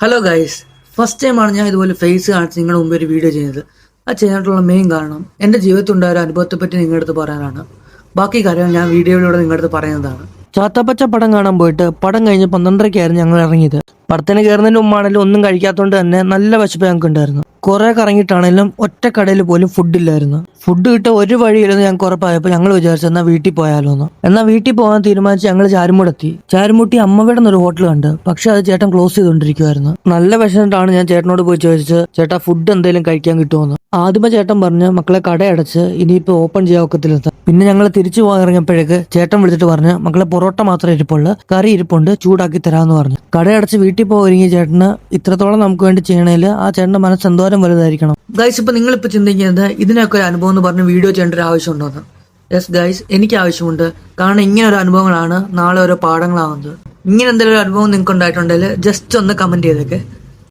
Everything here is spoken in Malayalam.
ഹലോ ഗൈസ്, ഫസ്റ്റ് ടൈമാണ് ഞാൻ ഇതുപോലെ ഫേസ് കാണിച്ച് നിങ്ങളുടെ മുമ്പ് ഒരു വീഡിയോ ചെയ്യുന്നത്. അത് ചെയ്യാനായിട്ടുള്ള മെയിൻ കാരണം എൻ്റെ ജീവിതത്തിലുണ്ടായ ഒരു അനുഭവത്തെ പറ്റി നിങ്ങളുടെ അടുത്ത് പറയാനാണ്. ബാക്കി കാര്യങ്ങൾ ഞാൻ വീഡിയോയിലൂടെ നിങ്ങളുടെ അടുത്ത് പറയുന്നതാണ്. ചാത്തപ്പച്ച പടം കാണാൻ പോയിട്ട് പടം കഴിഞ്ഞ് 12:30 ഞങ്ങൾ ഇറങ്ങിയത്. പടത്തിന് കയറുന്നതിന് മുമ്പാണെങ്കിലും ഒന്നും കഴിക്കാത്തതുകൊണ്ട് തന്നെ നല്ല വിശപ്പ് ഞങ്ങൾക്ക് ഉണ്ടായിരുന്നു. കുറെ കറങ്ങിയിട്ടാണെങ്കിലും ഒറ്റ കടയിൽ പോലും ഫുഡില്ലായിരുന്നു. ഫുഡ് കിട്ടാൻ ഒരു വഴിയില്ലെന്ന് ഞങ്ങൾക്ക് ഉറപ്പായപ്പോൾ ഞങ്ങൾ വിചാരിച്ചു എന്നാൽ വീട്ടിൽ പോയാലോ എന്ന്. എന്നാൽ വീട്ടിൽ പോകാൻ തീരുമാനിച്ച് ഞങ്ങൾ ചാരുമുടെത്തി. ചാരുമുട്ടി അമ്മവിടെ ഒരു ഹോട്ടൽ കണ്ട്, പക്ഷെ അത് ചേട്ടൻ ക്ലോസ് ചെയ്തുകൊണ്ടിരിക്കുവായിരുന്നു. നല്ല വിശന്നിട്ടാണ് ഞാൻ ചേട്ടനോട് പോയി ചോദിച്ചത്, ചേട്ടാ ഫുഡ് എന്തെങ്കിലും കഴിക്കാൻ കിട്ടുമോന്ന്. ആദ്യമേ ചേട്ടൻ പറഞ്ഞ് മക്കളെ കട അടച്ച് ഇനിയിപ്പോ ഓപ്പൺ ചെയ്യാൻ ഒക്കത്തില്ലെന്ന്. പിന്നെ ഞങ്ങൾ തിരിച്ചു പോകാൻ ഇറങ്ങിയപ്പോഴേക്ക് ചേട്ടൻ വിളിച്ചിട്ട് പറഞ്ഞ് മക്കളെ പൊറോട്ട മാത്രമേ ഇരിപ്പുള്ളൂ, കറി ഇരിപ്പുണ്ട്, ചൂടാക്കി തരാമെന്ന് പറഞ്ഞു. കടയടച്ച് വീട്ടിൽ പോയിരിക്കും ചേട്ടന് ഇത്രത്തോളം നമുക്ക് വേണ്ടി ചെയ്യണേൽ ആ ചേട്ടന്റെ മനസ്സ് എന്തോരം വലുതായിരിക്കണം. ഗൈസ്, ഇപ്പൊ നിങ്ങളിപ്പോ ചിന്തിക്കുന്നത് ഇതിനൊക്കെ ഒരു അനുഭവം എന്ന് പറഞ്ഞ് വീഡിയോ ചെയ്യേണ്ട ഒരു ആവശ്യമുണ്ടോന്ന്. യെസ് ഗൈസ്, എനിക്ക് ആവശ്യമുണ്ട്. കാരണം ഇങ്ങനെ ഒരു അനുഭവങ്ങളാണ് നാളെ ഓരോ പാഠങ്ങളാവുന്നത്. ഇങ്ങനെ എന്തെങ്കിലും ഒരു അനുഭവം നിങ്ങൾക്ക് ഉണ്ടായിട്ടുണ്ടെങ്കിൽ ജസ്റ്റ് ഒന്ന് കമന്റ് ചെയ്തേക്കെ.